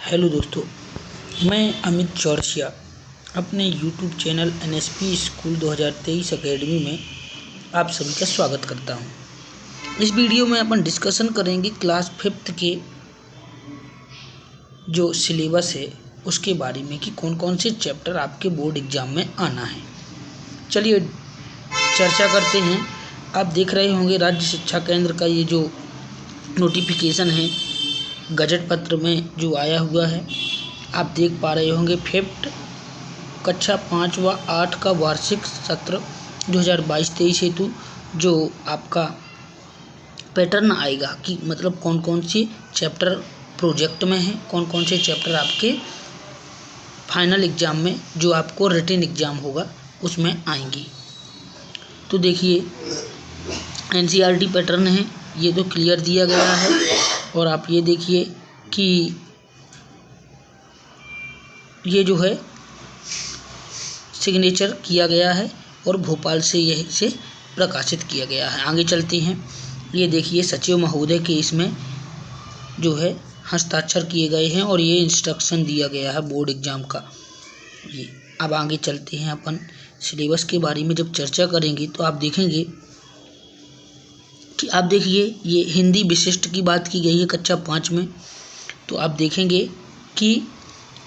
Hello दोस्तों, मैं अमित चौरसिया अपने YouTube channel NSP school 2023 academy में आप सभी का स्वागत करता हूं। इस वीडियो में अपन डिस्कशन करेंगे क्लास 5th के जो सिलेबस है उसके बारे में कि कौन कौन से चैप्टर आपके बोर्ड एग्ज़ाम में आना है। चलिए चर्चा करते हैं। आप देख रहे होंगे राज्य शिक्षा केंद्र का ये जो नोटिफिकेशन है गजट पत्र में जो आया हुआ है, आप देख पा रहे होंगे 5th कक्षा 5 व 8 का वार्षिक सत्र 2022-23 हेतु जो आपका पैटर्न आएगा कि मतलब कौन कौन से चैप्टर प्रोजेक्ट में हैं, कौन कौन से चैप्टर आपके फाइनल एग्ज़ाम में जो आपको रिटन एग्ज़ाम होगा उसमें आएंगी। तो देखिए एनसीईआरटी पैटर्न है, ये तो क्लियर दिया गया है और आप ये देखिए कि ये जो है सिग्नेचर किया गया है और भोपाल से यही से प्रकाशित किया गया है। आगे चलते हैं। ये देखिए सचिव महोदय के इसमें जो है हस्ताक्षर किए गए हैं और ये इंस्ट्रक्शन दिया गया है बोर्ड एग्ज़ाम का। ये अब आगे चलते हैं। अपन सिलेबस के बारे में जब चर्चा करेंगे तो आप देखेंगे कि आप देखिए ये हिंदी विशिष्ट की बात की गई है कक्षा 5 में। तो आप देखेंगे कि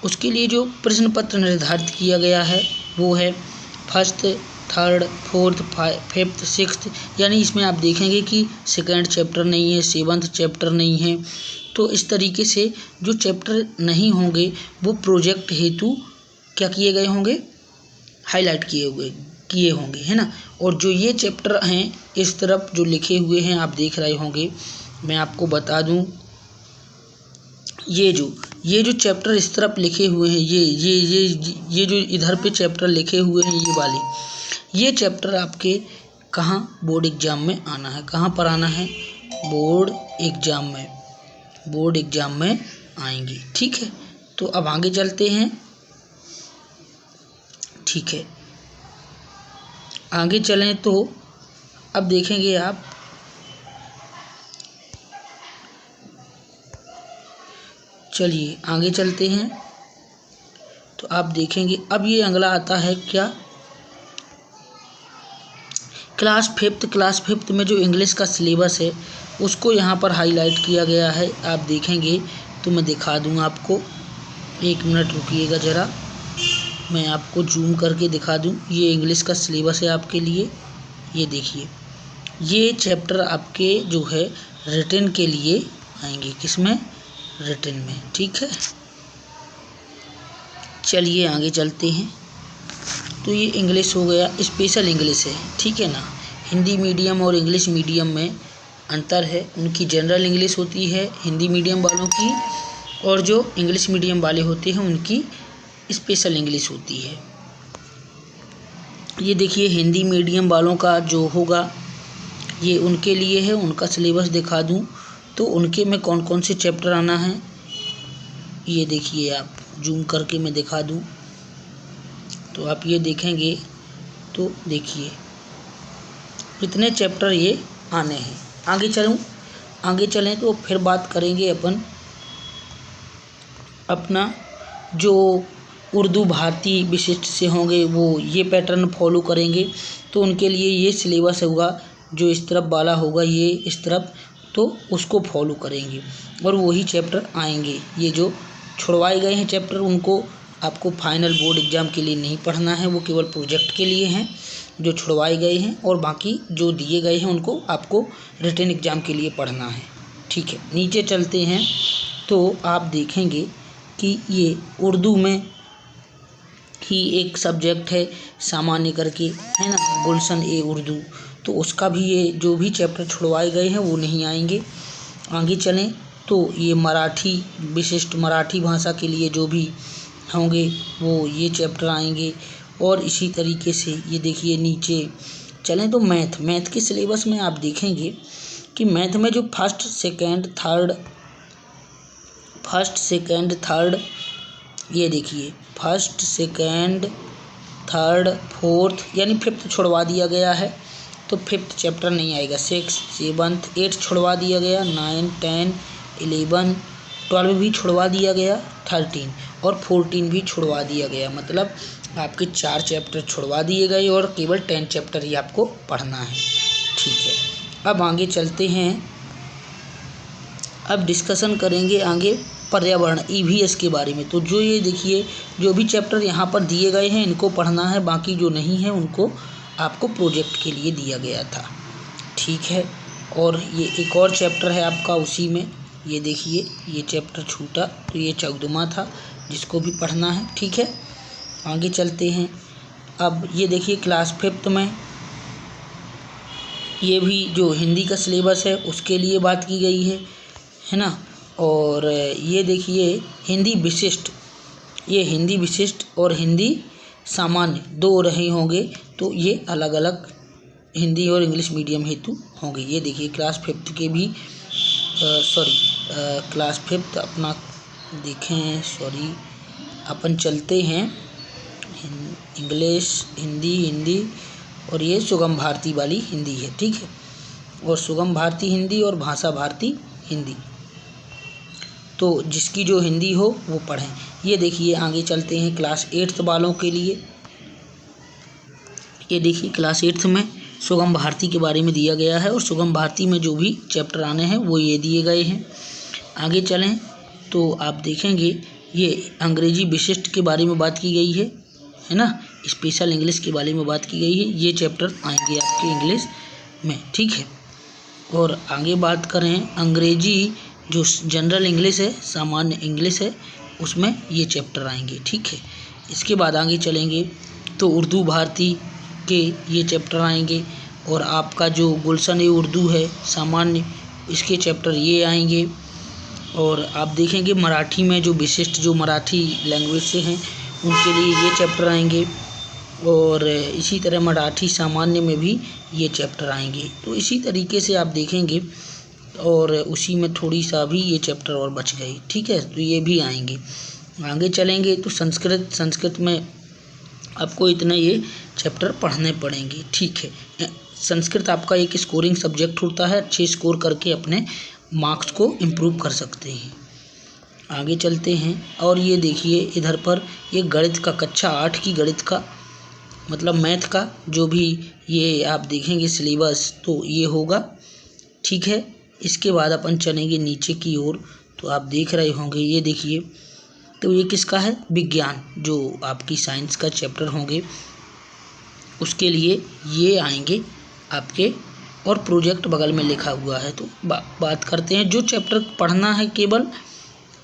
उसके लिए जो प्रश्न पत्र निर्धारित किया गया है वो है 1st, 3rd, 4th, 5th, 6th, यानी इसमें आप देखेंगे कि 2nd चैप्टर नहीं है, 7th चैप्टर नहीं है। तो इस तरीके से जो चैप्टर नहीं होंगे वो प्रोजेक्ट हेतु क्या किए गए होंगे, हाईलाइट किए होंगे, है ना। और जो ये चैप्टर हैं इस तरफ जो लिखे हुए हैं आप देख रहे होंगे, मैं आपको बता दूं ये जो चैप्टर इस तरफ लिखे हुए हैं ये जो इधर पे चैप्टर लिखे हुए हैं ये चैप्टर आपके कहाँ बोर्ड एग्ज़ाम में आना है, कहाँ पर आना है, बोर्ड एग्ज़ाम में आएंगे। ठीक है, तो अब आगे चलते हैं। ठीक है, आगे चलें तो अब देखेंगे आप चलिए आगे चलते हैं। तो आप देखेंगे अब ये अगला आता है क्या, क्लास 5th में जो इंग्लिश का सिलेबस है उसको यहाँ पर हाईलाइट किया गया है। आप देखेंगे तो मैं दिखा दूँगा आपको, 1 मिनट रुकिएगा ज़रा, मैं आपको जूम करके दिखा दूँ। ये इंग्लिश का सिलेबस है आपके लिए। ये देखिए ये चैप्टर आपके जो है रिटन के लिए आएंगे, किसमें, रिटन में। ठीक है, चलिए आगे चलते हैं। तो ये इंग्लिश हो गया, स्पेशल इंग्लिश है, ठीक है ना। हिंदी मीडियम और इंग्लिश मीडियम में अंतर है, उनकी जनरल इंग्लिश होती है हिंदी मीडियम वालों की, और जो इंग्लिश मीडियम वाले होते हैं उनकी स्पेशल इंग्लिश होती है। ये देखिए हिंदी मीडियम वालों का जो होगा ये उनके लिए है, उनका सिलेबस दिखा दूं तो उनके में कौन कौन से चैप्टर आना है ये देखिए, आप जूम करके मैं दिखा दूं तो आप ये देखेंगे तो देखिए कितने चैप्टर ये आने हैं। आगे चलें तो फिर बात करेंगे अपन अपना जो उर्दू भारती विशिष्ट से होंगे वो ये पैटर्न फॉलो करेंगे। तो उनके लिए ये सिलेबस होगा जो इस तरफ वाला होगा, ये इस तरफ, तो उसको फॉलो करेंगे और वही चैप्टर आएंगे। ये जो छुड़वाए गए हैं चैप्टर उनको आपको फाइनल बोर्ड एग्ज़ाम के लिए नहीं पढ़ना है, वो केवल प्रोजेक्ट के लिए हैं जो छुड़वाए गए हैं, और बाकी जो दिए गए हैं उनको आपको रिटन एग्ज़ाम के लिए पढ़ना है। ठीक है, नीचे चलते हैं तो आप देखेंगे कि ये उर्दू में ही एक सब्जेक्ट है सामान्य करके, है ना, गुलशन ए उर्दू, तो उसका भी ये जो भी चैप्टर छुड़वाए गए हैं वो नहीं आएंगे। आगे चलें तो ये मराठी विशिष्ट मराठी भाषा के लिए जो भी होंगे वो ये चैप्टर आएंगे। और इसी तरीके से ये देखिए नीचे चलें तो मैथ के सिलेबस में आप देखेंगे कि मैथ में जो फर्स्ट सेकंड थर्ड ये देखिए 1st, 2nd, 3rd, 4th यानी 5th छुड़वा दिया गया है, तो 5th चैप्टर नहीं आएगा। 6th, 7th, 8th छुड़वा दिया गया, 9, 10, 11, 12 भी छुड़वा दिया गया, 13 और 14 भी छुड़वा दिया गया। मतलब आपके 4 चैप्टर छुड़वा दिए गए और केवल 10 चैप्टर ही आपको पढ़ना है। ठीक है, अब आगे चलते हैं। अब डिस्कशन करेंगे आगे पर्यावरण EVS के बारे में। तो जो ये देखिए, जो भी चैप्टर यहाँ पर दिए गए हैं इनको पढ़ना है, बाकी जो नहीं है उनको आपको प्रोजेक्ट के लिए दिया गया था। ठीक है, और ये एक और चैप्टर है आपका उसी में, ये देखिए ये चैप्टर छूटा, तो ये 14वां था जिसको भी पढ़ना है। ठीक है, आगे चलते हैं। अब ये देखिए क्लास 5th में ये भी जो हिंदी का सिलेबस है उसके लिए बात की गई है ना। और ये देखिए हिंदी विशिष्ट, ये हिंदी विशिष्ट और हिंदी सामान्य 2 रहे होंगे, तो ये अलग अलग हिंदी और इंग्लिश मीडियम हेतु होंगे। ये देखिए क्लास 5th के भी क्लास 5th अपना देखें, अपन चलते हैं इंग्लिश हिंदी और ये सुगम भारती वाली हिंदी है। ठीक है, और सुगम भारती हिंदी और भाषा भारती हिंदी, तो जिसकी जो हिंदी हो वो पढ़ें। ये देखिए आगे चलते हैं क्लास 8th वालों के लिए। ये देखिए क्लास 8th में सुगम भारती के बारे में दिया गया है और सुगम भारती में जो भी चैप्टर आने हैं वो ये दिए गए हैं। आगे चलें तो आप देखेंगे ये अंग्रेजी विशिष्ट के बारे में बात की गई है ना, स्पेशल इंग्लिश के बारे में बात की गई है। ये चैप्टर आएंगे आपके इंग्लिश में। ठीक है, और आगे बात करें अंग्रेजी जो जनरल इंग्लिश है, सामान्य इंग्लिश है, उसमें ये चैप्टर आएंगे। ठीक है, इसके बाद आगे चलेंगे तो उर्दू भारती के ये चैप्टर आएंगे और आपका जो गुलशन-ए-उर्दू है सामान्य, इसके चैप्टर ये आएंगे। और आप देखेंगे मराठी में जो विशिष्ट जो मराठी लैंग्वेज से हैं उनके लिए ये चैप्टर आएंगे और इसी तरह मराठी सामान्य में भी ये चैप्टर आएंगे। तो इसी तरीके से आप देखेंगे और उसी में थोड़ी सा भी ये चैप्टर और बच गए। ठीक है, तो ये भी आएंगे। आगे चलेंगे तो संस्कृत में आपको इतना ये चैप्टर पढ़ने पड़ेंगे। ठीक है, संस्कृत आपका एक स्कोरिंग सब्जेक्ट होता है, अच्छे स्कोर करके अपने मार्क्स को इम्प्रूव कर सकते हैं। आगे चलते हैं और ये देखिए इधर पर ये गणित का कक्षा 8 की गणित का मतलब मैथ का जो भी ये आप देखेंगे सिलेबस तो ये होगा। ठीक है, इसके बाद अपन चलेंगे नीचे की ओर, तो आप देख रहे होंगे ये देखिए, तो ये किसका है, विज्ञान, जो आपकी साइंस का चैप्टर होंगे उसके लिए ये आएंगे आपके, और प्रोजेक्ट बगल में लिखा हुआ है। तो बात करते हैं जो चैप्टर पढ़ना है केवल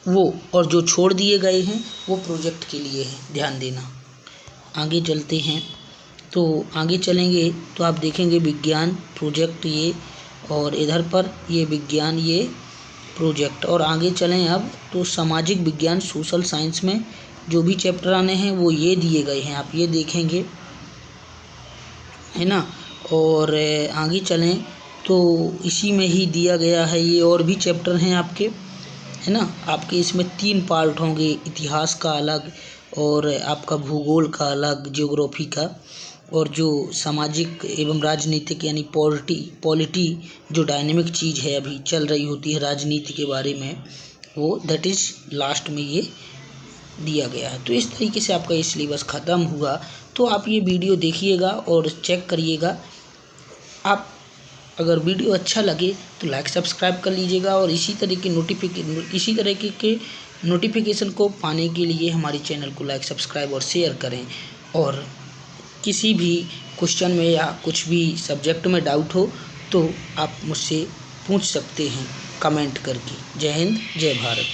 वो, और जो छोड़ दिए गए हैं वो प्रोजेक्ट के लिए है, ध्यान देना। आगे चलते हैं तो आगे चलेंगे तो आप देखेंगे विज्ञान प्रोजेक्ट ये, और इधर पर ये विज्ञान ये प्रोजेक्ट। और आगे चलें अब तो सामाजिक विज्ञान सोशल साइंस में जो भी चैप्टर आने हैं वो ये दिए गए हैं, आप ये देखेंगे है ना। और आगे चलें तो इसी में ही दिया गया है, ये और भी चैप्टर हैं आपके, है ना। आपके इसमें 3 पार्ट होंगे, इतिहास का अलग और आपका भूगोल का अलग, ज्योग्राफी का, और जो सामाजिक एवं राजनीतिक यानी पॉलिटी जो डायनेमिक चीज़ है अभी चल रही होती है राजनीति के बारे में, वो दैट इज़ लास्ट में ये दिया गया है। तो इस तरीके से आपका ये सिलेबस ख़त्म हुआ। तो आप ये वीडियो देखिएगा और चेक करिएगा। आप अगर वीडियो अच्छा लगे तो लाइक सब्सक्राइब कर लीजिएगा और इसी तरह के नोटिफिकेशन को पाने के लिए हमारे चैनल को लाइक सब्सक्राइब और शेयर करें। और किसी भी क्वेश्चन में या कुछ भी सब्जेक्ट में डाउट हो तो आप मुझसे पूछ सकते हैं कमेंट करके। जय हिंद, जय भारत।